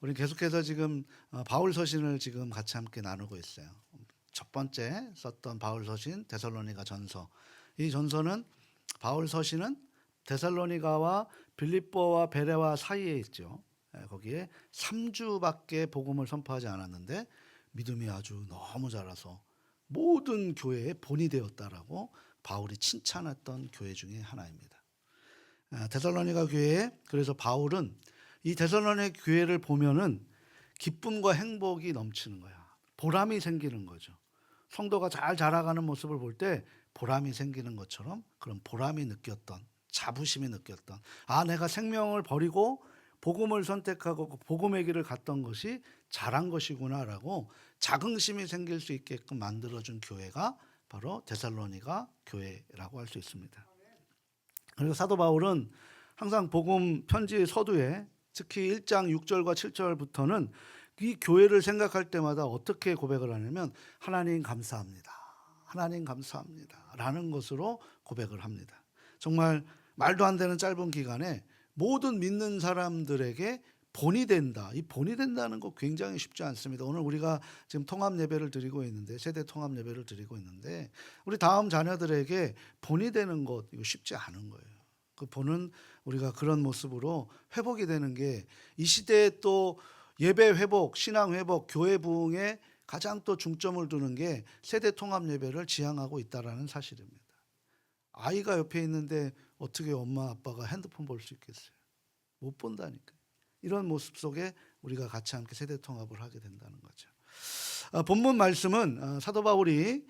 우리 계속해서 지금 바울 서신을 지금 같이 함께 나누고 있어요. 첫 번째 썼던 바울 서신 데살로니가 전서. 이 전서는 바울 서신은 데살로니가와 빌립보와 베레와 사이에 있죠. 거기에 3주밖에 복음을 선포하지 않았는데 믿음이 아주 너무 자라서 모든 교회의 본이 되었다라고 바울이 칭찬했던 교회 중에 하나입니다. 데살로니가 교회에 그래서 바울은 이 데살로니가 교회를 보면은 기쁨과 행복이 넘치는 거야. 보람이 생기는 거죠. 성도가 잘 자라가는 모습을 볼 때 보람이 생기는 것처럼 그런 보람이 느꼈던, 자부심이 느꼈던, 내가 생명을 버리고 복음을 선택하고 복음의 길을 갔던 것이 잘한 것이구나라고 자긍심이 생길 수 있게끔 만들어준 교회가 바로 데살로니가 교회라고 할 수 있습니다. 그래서 사도 바울은 항상 복음 편지 서두에 특히 1장 6절과 7절부터는 이 교회를 생각할 때마다 어떻게 고백을 하냐면 하나님 감사합니다. 하나님 감사합니다. 라는 것으로 고백을 합니다. 정말 말도 안 되는 짧은 기간에 모든 믿는 사람들에게 본이 된다. 이 본이 된다는 거 굉장히 쉽지 않습니다. 오늘 우리가 지금 통합 예배를 드리고 있는데 세대 통합 예배를 드리고 있는데 우리 다음 자녀들에게 본이 되는 것 이거 쉽지 않은 거예요. 그 본은 우리가 그런 모습으로 회복이 되는 게 이 시대에 또 예배 회복, 신앙 회복, 교회 부흥에 가장 또 중점을 두는 게 세대 통합 예배를 지향하고 있다라는 사실입니다. 아이가 옆에 있는데 어떻게 엄마 아빠가 핸드폰 볼 수 있겠어요? 못 본다니까요. 이런 모습 속에 우리가 같이 함께 세대 통합을 하게 된다는 거죠. 본문 말씀은 사도 바울이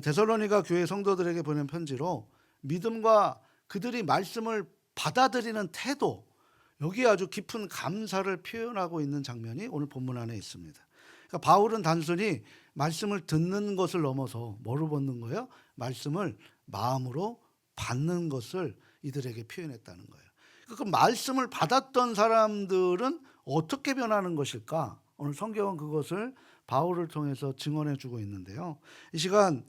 데살로니가 교회 성도들에게 보낸 편지로 믿음과 그들이 말씀을 받아들이는 태도, 여기에 아주 깊은 감사를 표현하고 있는 장면이 오늘 본문 안에 있습니다. 그러니까 바울은 단순히 말씀을 듣는 것을 넘어서 뭐로 받는 거예요? 말씀을 마음으로 받는 것을 이들에게 표현했다는 거예요. 그 말씀을 받았던 사람들은 어떻게 변하는 것일까? 오늘 성경은 그것을 바울을 통해서 증언해 주고 있는데요. 이 시간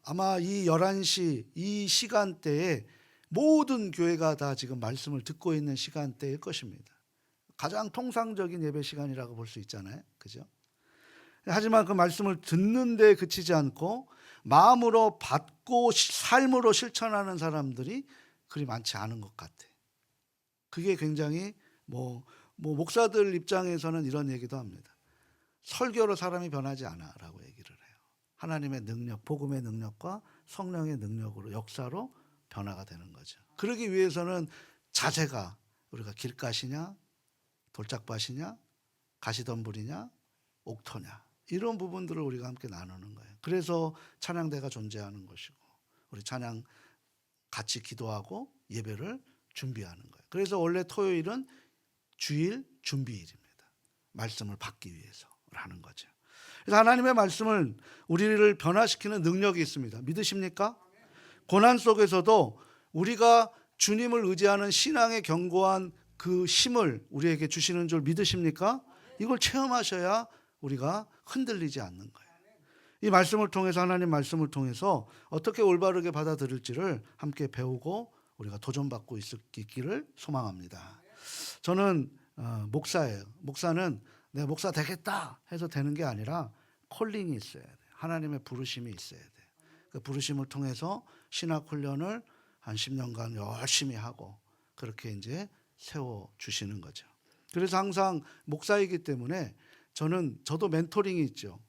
아마 이 11시 이 시간대에 모든 교회가 다 지금 말씀을 듣고 있는 시간대일 것입니다. 가장 통상적인 예배 시간이라고 볼 수 있잖아요. 그죠? 하지만 그 말씀을 듣는 데 그치지 않고 마음으로 받고 삶으로 실천하는 사람들이 그리 많지 않은 것 같아. 그게 굉장히 목사들 입장에서는 이런 얘기도 합니다. 설교로 사람이 변하지 않아라고 얘기를 해요. 하나님의 능력, 복음의 능력과 성령의 능력으로 역사로 변화가 되는 거죠. 그러기 위해서는 자세가 우리가 길가시냐, 돌짝밭이냐, 가시덤불이냐, 옥토냐 이런 부분들을 우리가 함께 나누는 거예요. 그래서 찬양대가 존재하는 것이고 우리 찬양 같이 기도하고 예배를 준비하는 거예요. 그래서 원래 토요일은 주일 준비일입니다. 말씀을 받기 위해서라는 거죠. 그래서 하나님의 말씀을 우리를 변화시키는 능력이 있습니다. 믿으십니까? 고난 속에서도 우리가 주님을 의지하는 신앙의 견고한 그 힘을 우리에게 주시는 줄 믿으십니까? 이걸 체험하셔야 우리가 흔들리지 않는 거예요. 이 말씀을 통해서 하나님 말씀을 통해서 어떻게 올바르게 받아들일지를 함께 배우고 우리가 도전받고 있기를 소망합니다. 저는 목사예요. 목사는 내가 목사 되겠다 해서 되는 게 아니라 콜링이 있어야 돼요. 하나님의 부르심이 있어야 돼요. 그 부르심을 통해서 신학 훈련을 한 10년간 열심히 하고 그렇게 이제 세워 주시는 거죠. 그래서 항상 목사이기 때문에 저도 멘토링이 있죠.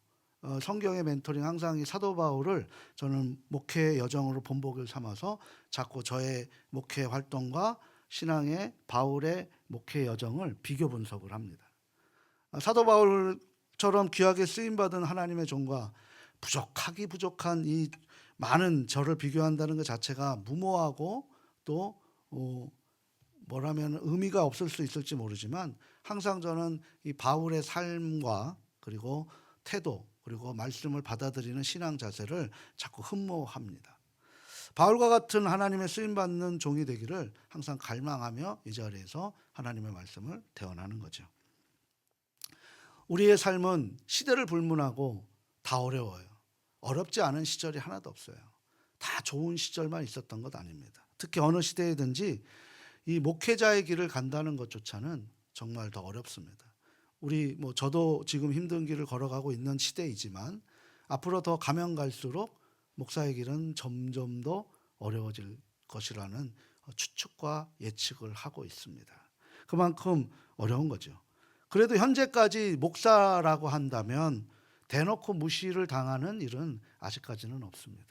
성경의 멘토링 항상 이 사도 바울을 저는 목회 여정으로 본보기를 삼아서 자꾸 저의 목회 활동과 신앙의 바울의 목회 여정을 비교 분석을 합니다. 사도 바울처럼 귀하게 쓰임받은 하나님의 종과 부족한 이 많은 저를 비교한다는 것 자체가 무모하고 또 뭐라면 의미가 없을 수 있을지 모르지만 항상 저는 이 바울의 삶과 그리고 태도 그리고 말씀을 받아들이는 신앙 자세를 자꾸 흠모합니다. 바울과 같은 하나님의 쓰임받는 종이 되기를 항상 갈망하며 이 자리에서 하나님의 말씀을 대언하는 거죠. 우리의 삶은 시대를 불문하고 다 어려워요. 어렵지 않은 시절이 하나도 없어요. 다 좋은 시절만 있었던 것 아닙니다. 특히 어느 시대에든지 이 목회자의 길을 간다는 것조차는 정말 더 어렵습니다. 우리 저도 지금 힘든 길을 걸어가고 있는 시대이지만 앞으로 더 가면 갈수록 목사의 길은 점점 더 어려워질 것이라는 추측과 예측을 하고 있습니다. 그만큼 어려운 거죠. 그래도 현재까지 목사라고 한다면 대놓고 무시를 당하는 일은 아직까지는 없습니다.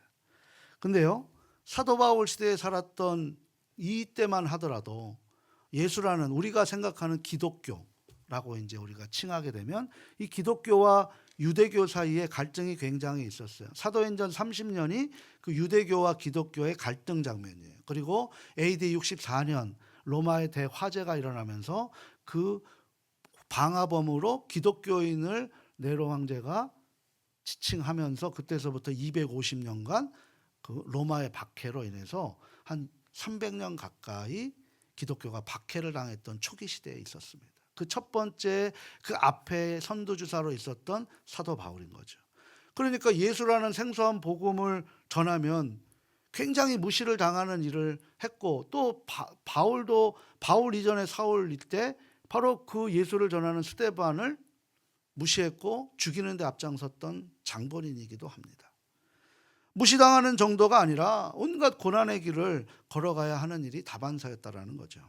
근데요, 사도 바울 시대에 살았던 이때만 하더라도 예수라는 우리가 생각하는 기독교라고 이제 우리가 칭하게 되면 이 기독교와 유대교 사이에 갈등이 굉장히 있었어요. 사도행전 30년이 그 유대교와 기독교의 갈등 장면이에요. 그리고 AD 64년 로마의 대화재가 일어나면서 그 방화범으로 기독교인을 네로 황제가 지칭하면서 그때서부터 250년간 그 로마의 박해로 인해서 한 300년 가까이 기독교가 박해를 당했던 초기 시대에 있었습니다. 그 첫 번째 그 앞에 선두주사로 있었던 사도 바울인 거죠. 그러니까 예수라는 생소한 복음을 전하면 굉장히 무시를 당하는 일을 했고, 또 바울도 바울 이전에 사울일 때 바로 그 예수를 전하는 스데반을 무시했고 죽이는 데 앞장섰던 장본인이기도 합니다. 무시당하는 정도가 아니라 온갖 고난의 길을 걸어가야 하는 일이 다반사였다라는 거죠.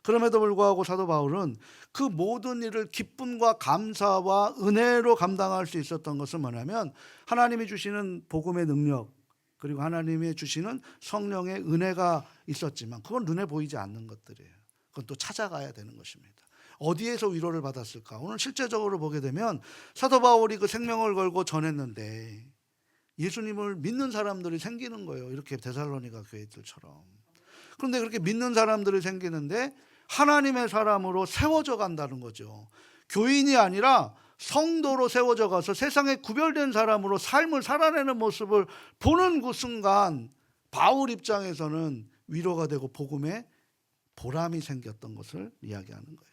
그럼에도 불구하고 사도 바울은 그 모든 일을 기쁨과 감사와 은혜로 감당할 수 있었던 것은 뭐냐면 하나님이 주시는 복음의 능력, 그리고 하나님이 주시는 성령의 은혜가 있었지만 그건 눈에 보이지 않는 것들이에요. 그건 또 찾아가야 되는 것입니다. 어디에서 위로를 받았을까? 오늘 실제적으로 보게 되면 사도 바울이 그 생명을 걸고 전했는데 예수님을 믿는 사람들이 생기는 거예요. 이렇게 데살로니가 교회들처럼. 그런데 그렇게 믿는 사람들이 생기는데 하나님의 사람으로 세워져 간다는 거죠. 교인이 아니라 성도로 세워져 가서 세상에 구별된 사람으로 삶을 살아내는 모습을 보는 그 순간 바울 입장에서는 위로가 되고 복음에 보람이 생겼던 것을 이야기하는 거예요.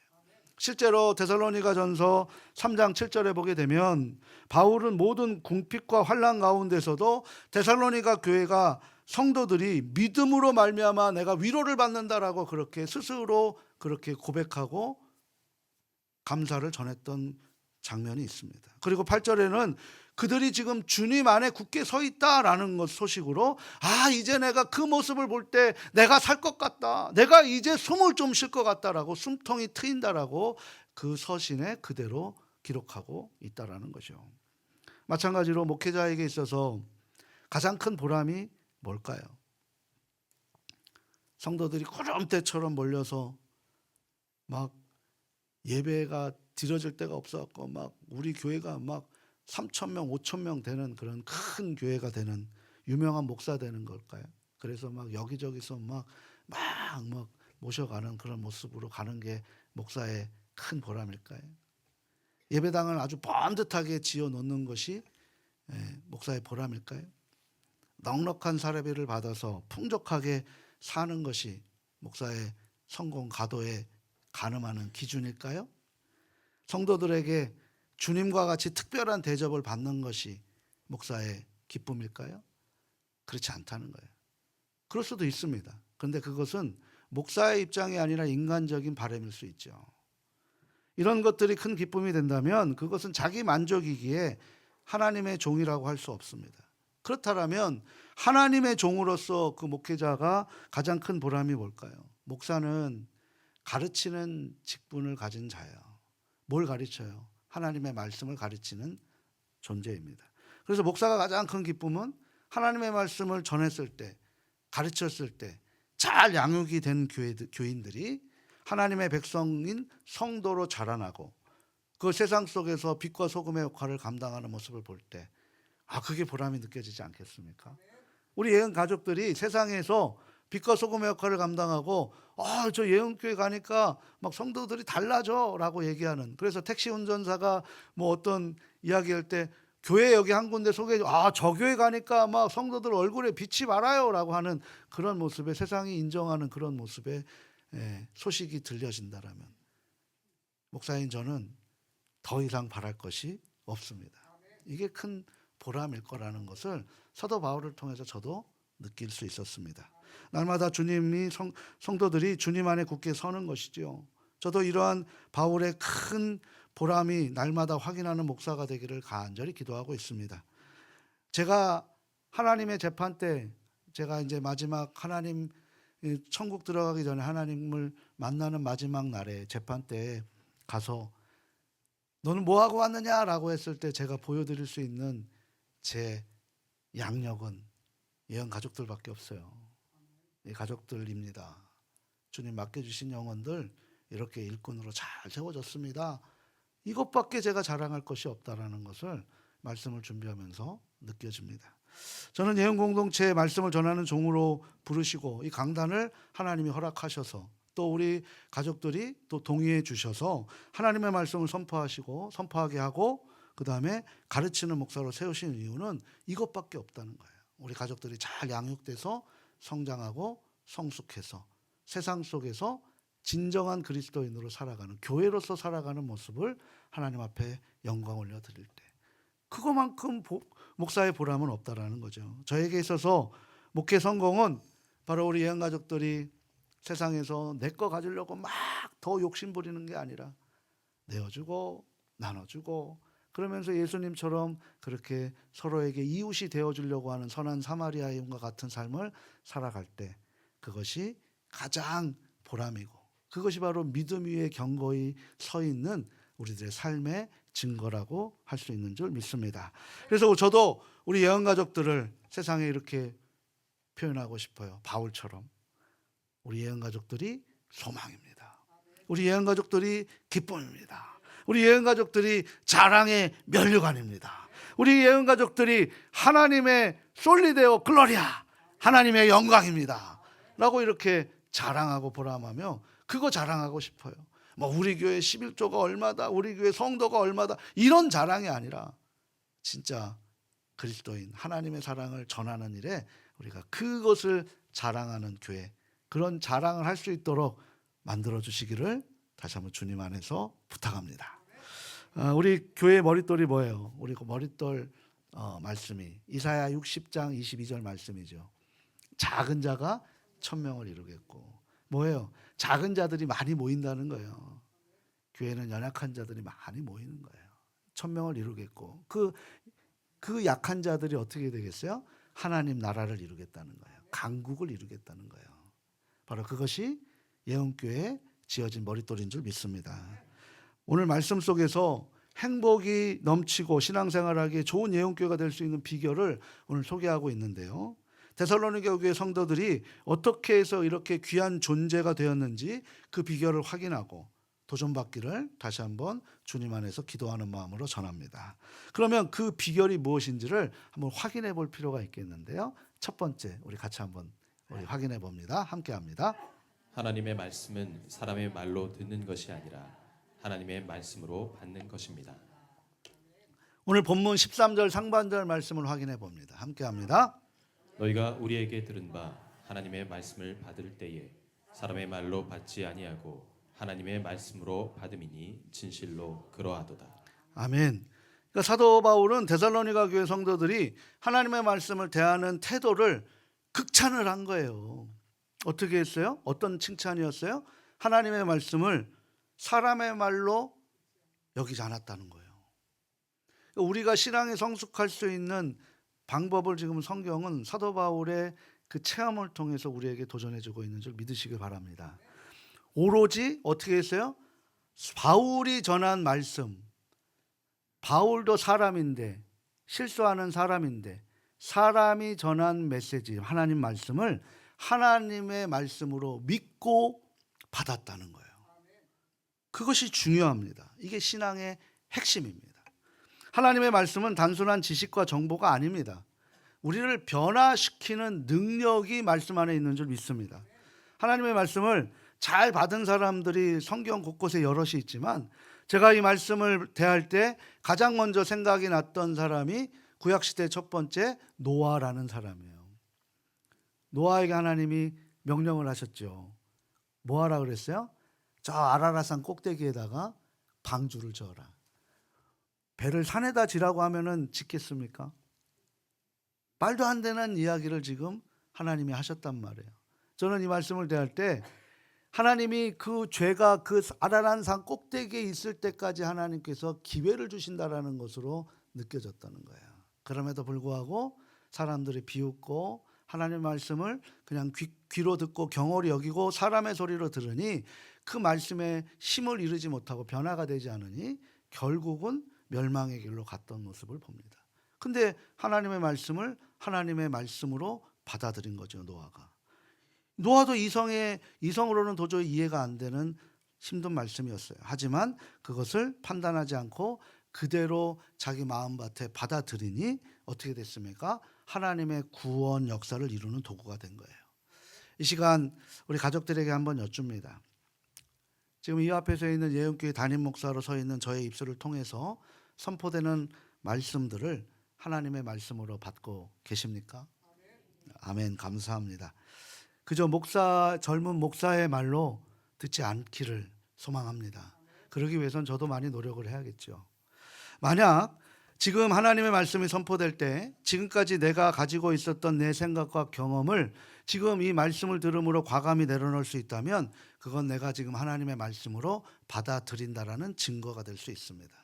실제로 데살로니가전서 3장 7절에 보게 되면 바울은 모든 궁핍과 환난 가운데서도 데살로니가 교회가 성도들이 믿음으로 말미암아 내가 위로를 받는다라고 그렇게 스스로 그렇게 고백하고 감사를 전했던 장면이 있습니다. 그리고 8절에는 그들이 지금 주님 안에 굳게 서 있다라는 것 소식으로 이제 내가 그 모습을 볼 때 내가 살 것 같다, 내가 이제 숨을 좀 쉴 것 같다라고 숨통이 트인다라고 그 서신에 그대로 기록하고 있다라는 거죠. 마찬가지로 목회자에게 있어서 가장 큰 보람이 뭘까요? 성도들이 구름대처럼 몰려서 막 예배가 드려질 데가 없어갖고 막 우리 교회가 막 3,000명, 5,000명 되는 그런 큰 교회가 되는 유명한 목사 되는 걸까요? 그래서 막 여기저기서 막 모셔가는 그런 모습으로 가는 게 목사의 큰 보람일까요? 예배당을 아주 번듯하게 지어 놓는 것이 목사의 보람일까요? 넉넉한 사례비를 받아서 풍족하게 사는 것이 목사의 성공 가도에 가늠하는 기준일까요? 성도들에게 주님과 같이 특별한 대접을 받는 것이 목사의 기쁨일까요? 그렇지 않다는 거예요. 그럴 수도 있습니다. 그런데 그것은 목사의 입장이 아니라 인간적인 바람일 수 있죠. 이런 것들이 큰 기쁨이 된다면 그것은 자기 만족이기에 하나님의 종이라고 할 수 없습니다. 그렇다면 하나님의 종으로서 그 목회자가 가장 큰 보람이 뭘까요? 목사는 가르치는 직분을 가진 자예요. 뭘 가르쳐요? 하나님의 말씀을 가르치는 존재입니다. 그래서 목사가 가장 큰 기쁨은 하나님의 말씀을 전했을 때, 가르쳤을 때 잘 양육이 된 교인들이 하나님의 백성인 성도로 자라나고 그 세상 속에서 빛과 소금의 역할을 감당하는 모습을 볼 때 그게 보람이 느껴지지 않겠습니까? 우리 예언 가족들이 세상에서 빛과 소금의 역할을 감당하고 저 예언교회 가니까 막 성도들이 달라져 라고 얘기하는, 그래서 택시 운전사가 뭐 어떤 이야기할 때 교회 여기 한 군데 소개해 저 교회 가니까 막 성도들 얼굴에 빛이 발아요 라고 하는 그런 모습에, 세상이 인정하는 그런 모습에 소식이 들려진다라면 목사인 저는 더 이상 바랄 것이 없습니다. 이게 큰 보람일 거라는 것을 사도 바울을 통해서 저도 느낄 수 있었습니다. 날마다 주님이 성도들이 주님 안에 굳게 서는 것이죠. 저도 이러한 바울의 큰 보람이 날마다 확인하는 목사가 되기를 간절히 기도하고 있습니다. 제가 하나님의 재판 때, 제가 이제 마지막 하나님 천국 들어가기 전에 하나님을 만나는 마지막 날에 재판 때 가서 너는 뭐 하고 왔느냐라고 했을 때 제가 보여드릴 수 있는 제 양력은 예언 가족들밖에 없어요. 이 가족들입니다. 주님 맡겨주신 영혼들 이렇게 일꾼으로 잘 세워졌습니다. 이것밖에 제가 자랑할 것이 없다라는 것을 말씀을 준비하면서 느껴집니다. 저는 예언 공동체의 말씀을 전하는 종으로 부르시고 이 강단을 하나님이 허락하셔서 또 우리 가족들이 또 동의해 주셔서 하나님의 말씀을 선포하게 하고 그 다음에 가르치는 목사로 세우신 이유는 이것밖에 없다는 거예요. 우리 가족들이 잘 양육돼서 성장하고 성숙해서 세상 속에서 진정한 그리스도인으로 살아가는, 교회로서 살아가는 모습을 하나님 앞에 영광 올려드릴 때 그거만큼 목사의 보람은 없다라는 거죠. 저에게 있어서 목회 성공은 바로 우리 예언 가족들이 세상에서 내 거 가지려고 막 더 욕심 부리는 게 아니라 내어주고 나눠주고 그러면서 예수님처럼 그렇게 서로에게 이웃이 되어주려고 하는 선한 사마리아인과 같은 삶을 살아갈 때 그것이 가장 보람이고 그것이 바로 믿음 위에 견고히 서 있는 우리들의 삶의 증거라고 할 수 있는 줄 믿습니다. 그래서 저도 우리 예언 가족들을 세상에 이렇게 표현하고 싶어요. 바울처럼 우리 예언 가족들이 소망입니다. 우리 예언 가족들이 기쁨입니다. 우리 예언 가족들이 자랑의 면류관입니다. 우리 예언 가족들이 하나님의 솔리데오 글로리아, 하나님의 영광입니다 라고 이렇게 자랑하고 보람하며 그거 자랑하고 싶어요. 뭐 우리 교회 11조가 얼마다, 우리 교회 성도가 얼마다, 이런 자랑이 아니라 진짜 그리스도인 하나님의 사랑을 전하는 일에 우리가 그것을 자랑하는 교회, 그런 자랑을 할 수 있도록 만들어 주시기를 다시 한번 주님 안에서 부탁합니다. 우리 교회 머릿돌이 뭐예요? 우리 그 머릿돌 말씀이 이사야 60장 22절 말씀이죠. 작은 자가 천명을 이루겠고, 뭐예요? 작은 자들이 많이 모인다는 거예요. 교회는 연약한 자들이 많이 모이는 거예요. 천명을 이루겠고, 그 약한 자들이 어떻게 되겠어요? 하나님 나라를 이루겠다는 거예요. 강국을 이루겠다는 거예요. 바로 그것이 예언교회에 지어진 머릿돌인 줄 믿습니다. 오늘 말씀 속에서 행복이 넘치고 신앙생활하기에 좋은 예언교회가 될 수 있는 비결을 오늘 소개하고 있는데요. 데살로니가 교회 성도들이 어떻게 해서 이렇게 귀한 존재가 되었는지 그 비결을 확인하고 도전받기를 다시 한번 주님 안에서 기도하는 마음으로 전합니다. 그러면 그 비결이 무엇인지를 한번 확인해 볼 필요가 있겠는데요. 첫 번째 우리 같이 한번 확인해 봅니다. 함께 합니다. 하나님의 말씀은 사람의 말로 듣는 것이 아니라 하나님의 말씀으로 받는 것입니다. 오늘 본문 13절 상반절 말씀을 확인해 봅니다. 함께 합니다. 너희가 우리에게 들은 바 하나님의 말씀을 받을 때에 사람의 말로 받지 아니하고 하나님의 말씀으로 받음이니 진실로 그러하도다. 아멘. 그러니까 사도 바울은 데살로니가 교회 성도들이 하나님의 말씀을 대하는 태도를 극찬을 한 거예요. 어떻게 했어요? 어떤 칭찬이었어요? 하나님의 말씀을 사람의 말로 여기지 않았다는 거예요. 우리가 신앙에 성숙할 수 있는 방법을 지금 성경은 사도 바울의 그 체험을 통해서 우리에게 도전해주고 있는 줄 믿으시길 바랍니다. 오로지 어떻게 했어요? 바울이 전한 말씀, 바울도 사람인데 실수하는 사람인데 사람이 전한 메시지, 하나님 말씀을 하나님의 말씀으로 믿고 받았다는 거예요. 그것이 중요합니다. 이게 신앙의 핵심입니다. 하나님의 말씀은 단순한 지식과 정보가 아닙니다. 우리를 변화시키는 능력이 말씀 안에 있는 줄 믿습니다. 하나님의 말씀을 잘 받은 사람들이 성경 곳곳에 여럿이 있지만 제가 이 말씀을 대할 때 가장 먼저 생각이 났던 사람이 구약시대 첫 번째 노아라는 사람이에요. 노아에게 하나님이 명령을 하셨죠. 뭐 하라 그랬어요? 저 아라라산 꼭대기에다가 방주를 저어라. 배를 산에다 지라고 하면은 짓겠습니까? 말도 안 되는 이야기를 지금 하나님이 하셨단 말이에요. 저는 이 말씀을 대할 때 하나님이 그 죄가 그 아라란 산 꼭대기에 있을 때까지 하나님께서 기회를 주신다라는 것으로 느껴졌다는 거예요. 그럼에도 불구하고 사람들이 비웃고 하나님의 말씀을 그냥 귀로 듣고 경홀히 여기고 사람의 소리로 들으니 그 말씀에 힘을 이루지 못하고 변화가 되지 않으니 결국은 멸망의 길로 갔던 모습을 봅니다. 근데 하나님의 말씀을 하나님의 말씀으로 받아들인 거죠, 노아가. 노아도 이성으로는 도저히 이해가 안 되는 힘든 말씀이었어요. 하지만 그것을 판단하지 않고 그대로 자기 마음밭에 받아들이니 어떻게 됐습니까? 하나님의 구원 역사를 이루는 도구가 된 거예요. 이 시간 우리 가족들에게 한번 여쭙니다. 지금 이 앞에서 있는 예언교회 담임 목사로 서 있는 저의 입술을 통해서 선포되는 말씀들을 하나님의 말씀으로 받고 계십니까? 아멘. 감사합니다. 그저 젊은 목사의 말로 듣지 않기를 소망합니다. 그러기 위해선 저도 많이 노력을 해야겠죠. 만약 지금 하나님의 말씀이 선포될 때 지금까지 내가 가지고 있었던 내 생각과 경험을 지금 이 말씀을 들음으로 과감히 내려놓을 수 있다면 그건 내가 지금 하나님의 말씀으로 받아들인다라는 증거가 될 수 있습니다.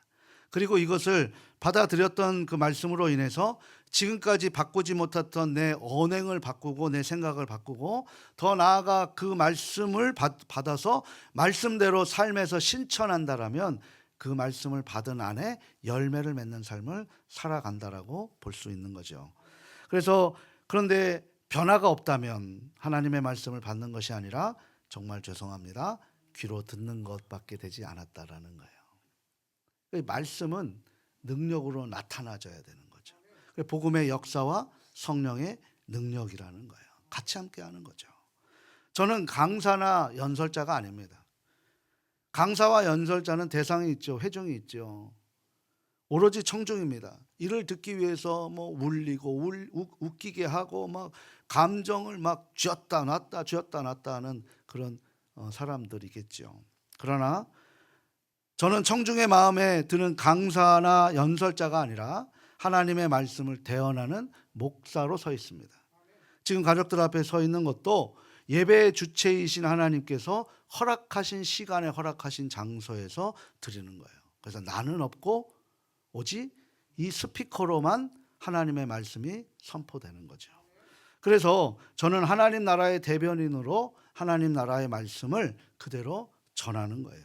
그리고 이것을 받아들였던 그 말씀으로 인해서 지금까지 바꾸지 못했던 내 언행을 바꾸고 내 생각을 바꾸고 더 나아가 그 말씀을 받아서 말씀대로 삶에서 실천한다라면 그 말씀을 받은 안에 열매를 맺는 삶을 살아간다라고 볼 수 있는 거죠. 그런데 변화가 없다면 하나님의 말씀을 받는 것이 아니라 정말 죄송합니다. 귀로 듣는 것밖에 되지 않았다라는 거예요. 말씀은 능력으로 나타나져야 되는 거죠. 복음의 역사와 성령의 능력이라는 거예요. 같이 함께하는 거죠. 저는 강사나 연설자가 아닙니다. 강사와 연설자는 대상이 있죠. 회중이 있죠. 오로지 청중입니다. 이를 듣기 위해서 뭐 울리고 웃기게 하고 막 감정을 막 쥐었다 놨다 하는 그런 사람들이겠죠. 그러나 저는 청중의 마음에 드는 강사나 연설자가 아니라 하나님의 말씀을 대언하는 목사로 서 있습니다. 지금 가족들 앞에 서 있는 것도 예배의 주체이신 하나님께서 허락하신 시간에 허락하신 장소에서 드리는 거예요. 그래서 나는 없고 오직 이 스피커로만 하나님의 말씀이 선포되는 거죠. 그래서 저는 하나님 나라의 대변인으로 하나님 나라의 말씀을 그대로 전하는 거예요.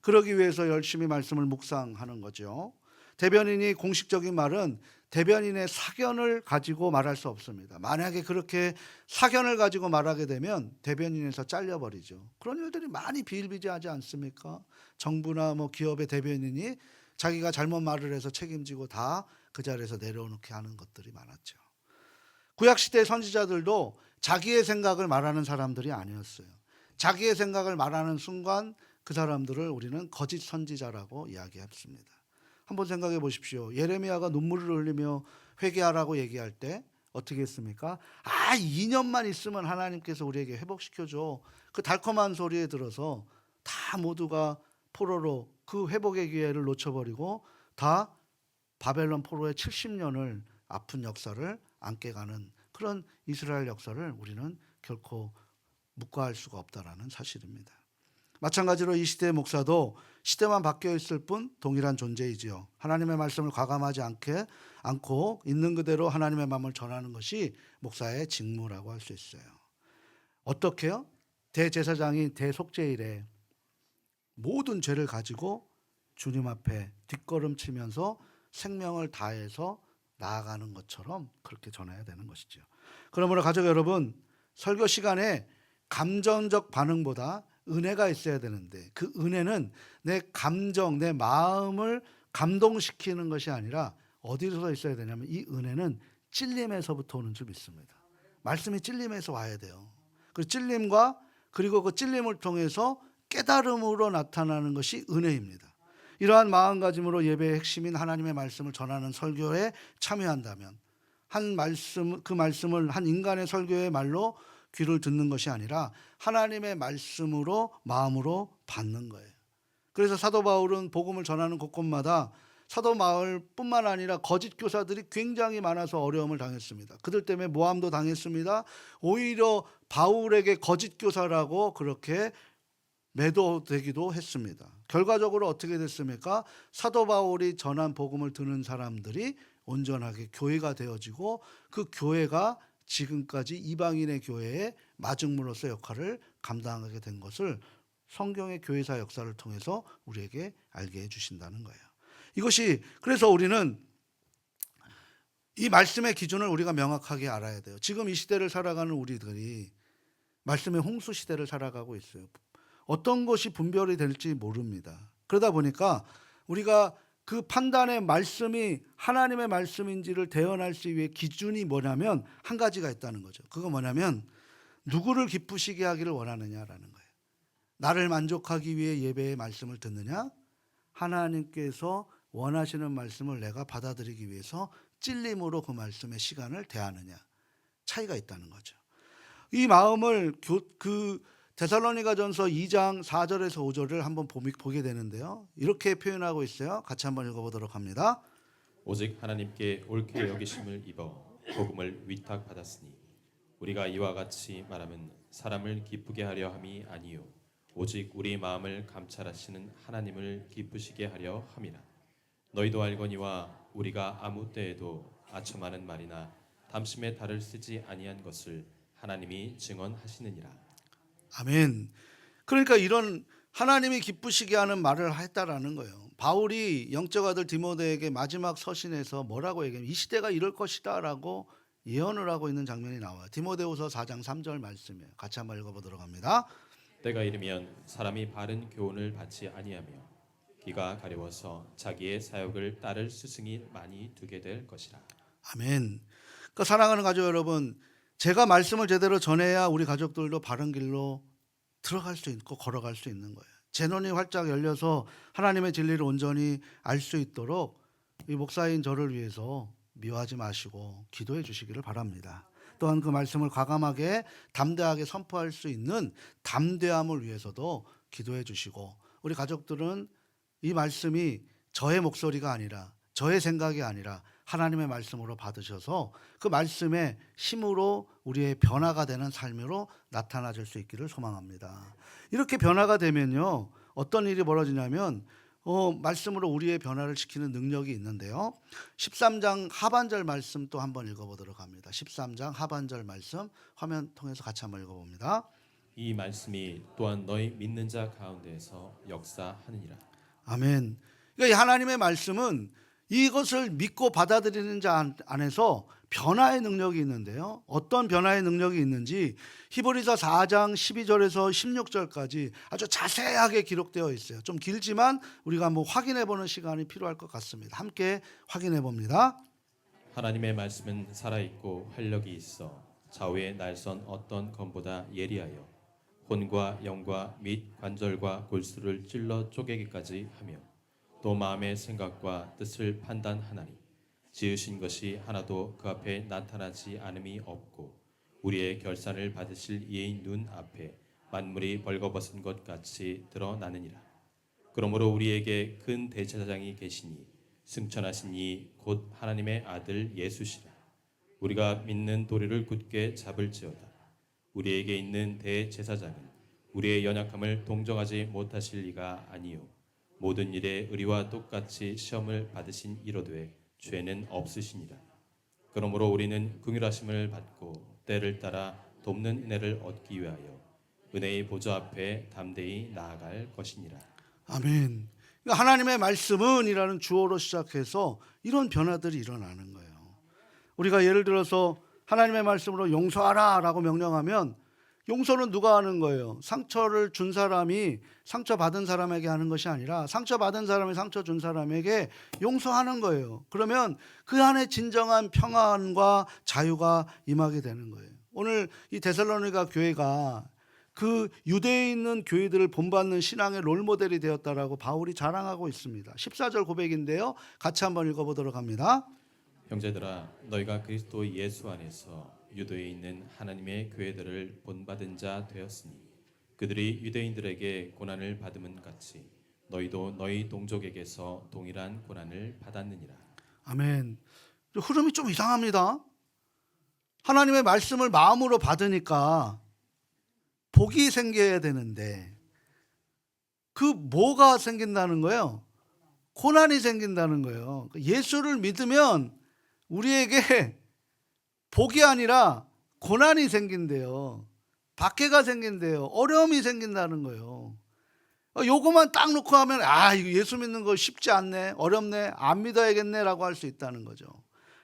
그러기 위해서 열심히 말씀을 묵상하는 거죠. 대변인이 공식적인 말은 대변인의 사견을 가지고 말할 수 없습니다. 만약에 그렇게 사견을 가지고 말하게 되면 대변인에서 잘려버리죠. 그런 일들이 많이 비일비재하지 않습니까? 정부나 뭐 기업의 대변인이 자기가 잘못 말을 해서 책임지고 다 그 자리에서 내려놓게 하는 것들이 많았죠. 구약시대 선지자들도 자기의 생각을 말하는 사람들이 아니었어요. 자기의 생각을 말하는 순간 그 사람들을 우리는 거짓 선지자라고 이야기했습니다. 한번 생각해 보십시오. 예레미야가 눈물을 흘리며 회개하라고 얘기할 때 어떻게 했습니까? 2년만 있으면 하나님께서 우리에게 회복시켜줘. 그 달콤한 소리에 들어서 다 모두가 포로로 그 회복의 기회를 놓쳐버리고 다 바벨론 포로의 70년을 아픈 역사를 안게 가는 그런 이스라엘 역사를 우리는 결코 묵과할 수가 없다라는 사실입니다. 마찬가지로 이 시대의 목사도 시대만 바뀌어 있을 뿐 동일한 존재이지요. 하나님의 말씀을 과감하지 않고 있는 그대로 하나님의 마음을 전하는 것이 목사의 직무라고 할 수 있어요. 어떻게요? 대제사장이 대속죄일에 모든 죄를 가지고 주님 앞에 뒷걸음치면서 생명을 다해서 나아가는 것처럼 그렇게 전해야 되는 것이죠. 그러므로 가족 여러분, 설교 시간에 감정적 반응보다 은혜가 있어야 되는데 그 은혜는 내 감정, 내 마음을 감동시키는 것이 아니라 어디서 있어야 되냐면 이 은혜는 찔림에서부터 오는 줄 믿습니다. 말씀이 찔림에서 와야 돼요. 그 찔림과 그리고 그 찔림을 통해서 깨달음으로 나타나는 것이 은혜입니다. 이러한 마음가짐으로 예배의 핵심인 하나님의 말씀을 전하는 설교에 참여한다면 그 말씀을 한 인간의 설교의 말로 귀를 듣는 것이 아니라 하나님의 말씀으로 마음으로 받는 거예요. 그래서 사도 바울은 복음을 전하는 곳곳마다 사도 바울뿐만 아니라 거짓 교사들이 굉장히 많아서 어려움을 당했습니다. 그들 때문에 모함도 당했습니다. 오히려 바울에게 거짓 교사라고 그렇게 매도되기도 했습니다. 결과적으로 어떻게 됐습니까? 사도 바울이 전한 복음을 듣는 사람들이 온전하게 교회가 되어지고 그 교회가 지금까지 이방인의 교회의 마중물로서 역할을 감당하게 된 것을 성경의 교회사 역사를 통해서 우리에게 알게 해주신다는 거예요. 이것이 그래서 우리는 이 말씀의 기준을 우리가 명확하게 알아야 돼요. 지금 이 시대를 살아가는 우리들이 말씀의 홍수 시대를 살아가고 있어요. 어떤 것이 분별이 될지 모릅니다. 그러다 보니까 우리가 그 판단의 말씀이 하나님의 말씀인지를 대언할 수 위해 기준이 뭐냐면 한 가지가 있다는 거죠. 그거 뭐냐면 누구를 기쁘시게 하기를 원하느냐라는 거예요. 나를 만족하기 위해 예배의 말씀을 듣느냐? 하나님께서 원하시는 말씀을 내가 받아들이기 위해서 찔림으로 그 말씀의 시간을 대하느냐? 차이가 있다는 거죠. 이 마음을 그 데살로니가전서 2장 4절에서 5절을 한번 보게 되는데요. 이렇게 표현하고 있어요. 같이 한번 읽어보도록 합니다. 오직 하나님께 옳게 여기심을 입어 복음을 위탁받았으니 우리가 이와 같이 말하면 사람을 기쁘게 하려 함이 아니요 오직 우리 마음을 감찰하시는 하나님을 기쁘시게 하려 함이라. 너희도 알거니와 우리가 아무 때에도 아첨하는 말이나 담심의 달을 쓰지 아니한 것을 하나님이 증언하시느니라. 아멘. 그러니까 이런 하나님이 기쁘시게 하는 말을 했다라는 거예요. 바울이 영적 아들 디모데에게 마지막 서신에서 뭐라고 얘기하면 이 시대가 이럴 것이다라고 예언을 하고 있는 장면이 나와요. 디모데후서 4장 3절 말씀이에요. 같이 한번 읽어보도록 합니다. 때가 이르면 사람이 바른 교훈을 받지 아니하며 귀가 가려워서 자기의 사역을 따를 스승이 많이 두게 될 것이라. 아멘. 그러니까 사랑하는 가족 여러분, 제가 말씀을 제대로 전해야 우리 가족들도 바른 길로 들어갈 수 있고 걸어갈 수 있는 거예요. 제 눈이 활짝 열려서 하나님의 진리를 온전히 알 수 있도록 이 목사인 저를 위해서 미워하지 마시고 기도해 주시기를 바랍니다. 또한 그 말씀을 과감하게 담대하게 선포할 수 있는 담대함을 위해서도 기도해 주시고, 우리 가족들은 이 말씀이 저의 목소리가 아니라 저의 생각이 아니라 하나님의 말씀으로 받으셔서 그 말씀의 힘으로 우리의 변화가 되는 삶으로 나타나질 수 있기를 소망합니다. 이렇게 변화가 되면요, 어떤 일이 벌어지냐면 말씀으로 우리의 변화를 시키는 능력이 있는데요. 13장 하반절 말씀 또 한번 읽어보도록 합니다. 13장 하반절 말씀 화면 통해서 같이 한번 읽어봅니다. 이 말씀이 또한 너희 믿는 자 가운데에서 역사하느니라. 아멘. 그러니까 이 하나님의 말씀은 이것을 믿고 받아들이는 자 안에서 변화의 능력이 있는데요. 어떤 변화의 능력이 있는지 히브리서 4장 12절에서 16절까지 아주 자세하게 기록되어 있어요. 좀 길지만 우리가 한번 확인해 보는 시간이 필요할 것 같습니다. 함께 확인해 봅니다. 하나님의 말씀은 살아있고 활력이 있어 좌우의 날선 어떤 검보다 예리하여 혼과 영과 및 관절과 골수를 찔러 쪼개기까지 하며 또 마음의 생각과 뜻을 판단하나니 지으신 것이 하나도 그 앞에 나타나지 않음이 없고 우리의 결산을 받으실 이의 눈 앞에 만물이 벌거벗은 것 같이 드러나느니라. 그러므로 우리에게 큰 대제사장이 계시니 승천하신 이 곧 하나님의 아들 예수시라. 우리가 믿는 도리를 굳게 잡을지어다. 우리에게 있는 대제사장은 우리의 연약함을 동정하지 못하실 리가 아니요 모든 일에 의리와 똑같이 시험을 받으신 이로되 죄는 없으시니라. 그러므로 우리는 긍휼하심을 받고 때를 따라 돕는 은혜를 얻기 위하여 은혜의 보좌 앞에 담대히 나아갈 것이니라. 아멘. 그러니까 하나님의 말씀은 이라는 주어로 시작해서 이런 변화들이 일어나는 거예요. 우리가 예를 들어서 하나님의 말씀으로 용서하라 라고 명령하면 용서는 누가 하는 거예요? 상처를 준 사람이 상처받은 사람에게 하는 것이 아니라 상처받은 사람이 상처 준 사람에게 용서하는 거예요. 그러면 그 안에 진정한 평안과 자유가 임하게 되는 거예요. 오늘 이 데살로니가 교회가 그 유대에 있는 교회들을 본받는 신앙의 롤모델이 되었다라고 바울이 자랑하고 있습니다. 14절 고백인데요. 같이 한번 읽어보도록 합니다. 형제들아 너희가 그리스도 예수 안에서 유대에 있는 하나님의 교회들을 본받은 자 되었으니 그들이 유대인들에게 고난을 받음은 같이 너희도 너희 동족에게서 동일한 고난을 받았느니라. 아멘. 흐름이 좀 이상합니다. 하나님의 말씀을 마음으로 받으니까 복이 생겨야 되는데 그 뭐가 생긴다는 거예요? 고난이 생긴다는 거예요. 예수를 믿으면 우리에게 복이 아니라 고난이 생긴대요. 박해가 생긴대요. 어려움이 생긴다는 거예요. 요거만 딱 놓고 하면 이거 예수 믿는 거 쉽지 않네, 어렵네, 안 믿어야겠네라고 할 수 있다는 거죠.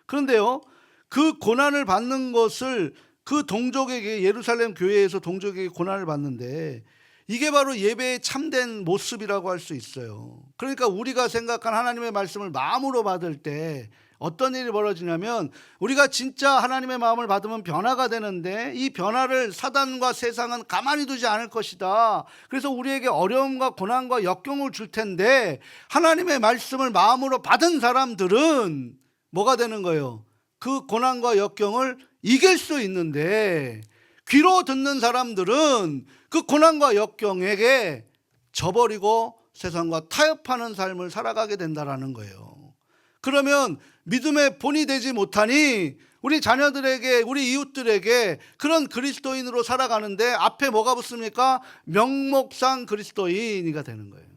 그런데요, 그 고난을 받는 것을 그 동족에게, 예루살렘 교회에서 동족에게 고난을 받는데 이게 바로 예배의 참된 모습이라고 할 수 있어요. 그러니까 우리가 생각한 하나님의 말씀을 마음으로 받을 때 어떤 일이 벌어지냐면, 우리가 진짜 하나님의 마음을 받으면 변화가 되는데 이 변화를 사단과 세상은 가만히 두지 않을 것이다. 그래서 우리에게 어려움과 고난과 역경을 줄 텐데, 하나님의 말씀을 마음으로 받은 사람들은 뭐가 되는 거예요? 그 고난과 역경을 이길 수 있는데, 귀로 듣는 사람들은 그 고난과 역경에게 져버리고 세상과 타협하는 삶을 살아가게 된다라는 거예요. 그러면 믿음의 본이 되지 못하니 우리 자녀들에게, 우리 이웃들에게 그런 그리스도인으로 살아가는데 앞에 뭐가 붙습니까? 명목상 그리스도인이가 되는 거예요.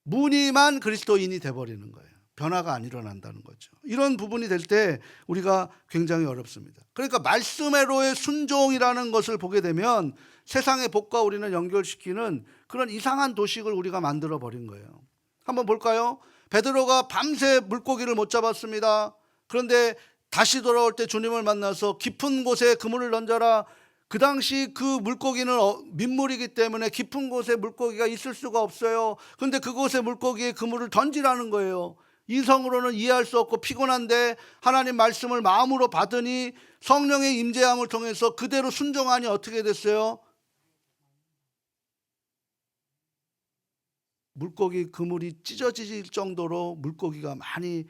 무늬만 그리스도인이 돼버리는 거예요. 변화가 안 일어난다는 거죠. 이런 부분이 될 때 우리가 굉장히 어렵습니다. 그러니까 말씀으로의 순종이라는 것을 보게 되면 세상의 복과 우리는 연결시키는 그런 이상한 도식을 우리가 만들어 버린 거예요. 한번 볼까요? 베드로가 밤새 물고기를 못 잡았습니다. 그런데 다시 돌아올 때 주님을 만나서 깊은 곳에 그물을 던져라. 그 당시 그 물고기는 민물이기 때문에 깊은 곳에 물고기가 있을 수가 없어요. 그런데 그곳에 물고기에 그물을 던지라는 거예요. 이성으로는 이해할 수 없고 피곤한데 하나님 말씀을 마음으로 받으니 성령의 임재함을 통해서 그대로 순종하니 어떻게 됐어요? 물고기 그물이 찢어질 정도로 물고기가 많이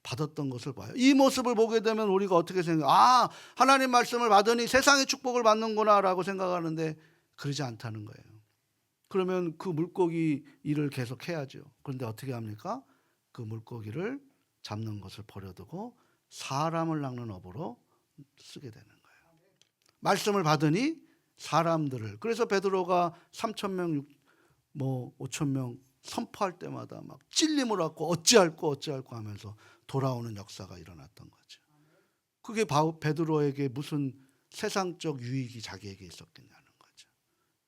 받았던 것을 봐요. 이 모습을 보게 되면 우리가 어떻게 생각해요? 하나님 말씀을 받으니 세상의 축복을 받는구나 라고 생각하는데 그러지 않다는 거예요. 그러면 그 물고기 일을 계속 해야죠. 그런데 어떻게 합니까? 그 물고기를 잡는 것을 버려두고 사람을 낚는 업으로 쓰게 되는 거예요. 말씀을 받으니 사람들을, 그래서 베드로가 3,000명, 5,000명 선포할 때마다 막 찔림을 받고 어찌할꼬 하면서 돌아오는 역사가 일어났던 거죠. 그게 베드로에게 무슨 세상적 유익이 자기에게 있었겠냐는 거죠.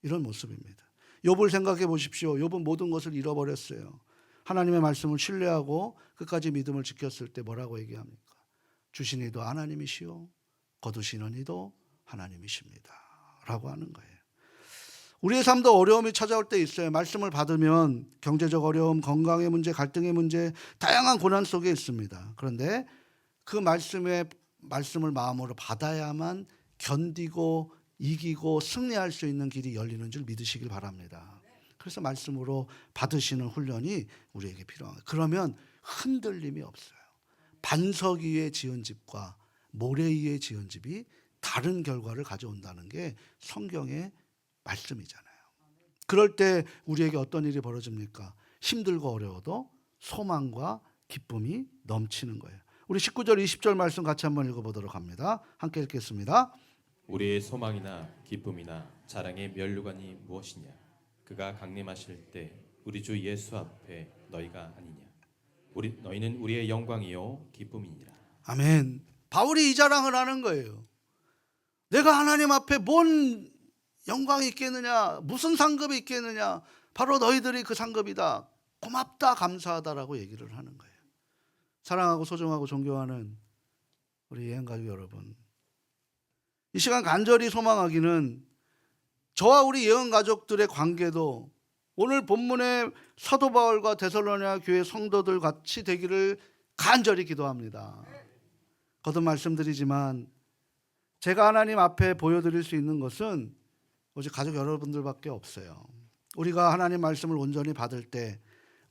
이런 모습입니다. 욥을 생각해 보십시오. 욥은 모든 것을 잃어버렸어요. 하나님의 말씀을 신뢰하고 끝까지 믿음을 지켰을 때 뭐라고 얘기합니까? 주신 이도 하나님이시오, 거두시는 이도 하나님이십니다 라고 하는 거예요. 우리의 삶도 어려움이 찾아올 때 있어요. 말씀을 받으면 경제적 어려움, 건강의 문제, 갈등의 문제, 다양한 고난 속에 있습니다. 그런데 그 말씀을 마음으로 받아야만 견디고 이기고 승리할 수 있는 길이 열리는 줄 믿으시길 바랍니다. 그래서 말씀으로 받으시는 훈련이 우리에게 필요한 거예요. 그러면 흔들림이 없어요. 반석 위에 지은 집과 모래 위에 지은 집이 다른 결과를 가져온다는 게 성경의 말씀이잖아요. 그럴 때 우리에게 어떤 일이 벌어집니까? 힘들고 어려워도 소망과 기쁨이 넘치는 거예요. 우리 19절 20절 말씀 같이 한번 읽어보도록 합니다. 함께 읽겠습니다. 우리의 소망이나 기쁨이나 자랑의 면류관이 무엇이냐? 그가 강림하실 때 우리 주 예수 앞에 너희가 아니냐? 너희는 우리의 영광이요 기쁨이니라. 아멘. 바울이 이 자랑을 하는 거예요. 내가 하나님 앞에 뭔 영광이 있겠느냐, 무슨 상급이 있겠느냐, 바로 너희들이 그 상급이다, 고맙다, 감사하다라고 얘기를 하는 거예요. 사랑하고 소중하고 존경하는 우리 예언가족 여러분, 이 시간 간절히 소망하기는 저와 우리 예언가족들의 관계도 오늘 본문의 사도 바울과 데살로니가 교회 성도들 같이 되기를 간절히 기도합니다. 거듭 말씀드리지만 제가 하나님 앞에 보여드릴 수 있는 것은 오직 가족 여러분들밖에 없어요. 우리가 하나님 말씀을 온전히 받을 때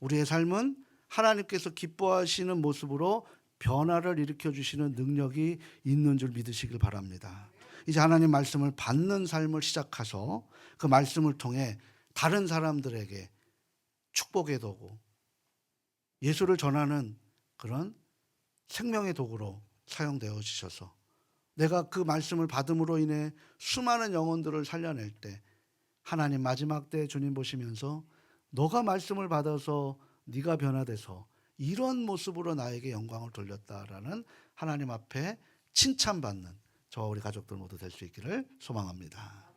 우리의 삶은 하나님께서 기뻐하시는 모습으로 변화를 일으켜 주시는 능력이 있는 줄 믿으시길 바랍니다. 이제 하나님 말씀을 받는 삶을 시작해서 그 말씀을 통해 다른 사람들에게 축복의 도구, 예수를 전하는 그런 생명의 도구로 사용되어 주셔서 내가 그 말씀을 받음으로 인해 수많은 영혼들을 살려낼 때 하나님 마지막 때 주님 보시면서 너가 말씀을 받아서 네가 변화돼서 이런 모습으로 나에게 영광을 돌렸다라는 하나님 앞에 칭찬받는 저와 우리 가족들 모두 될 수 있기를 소망합니다.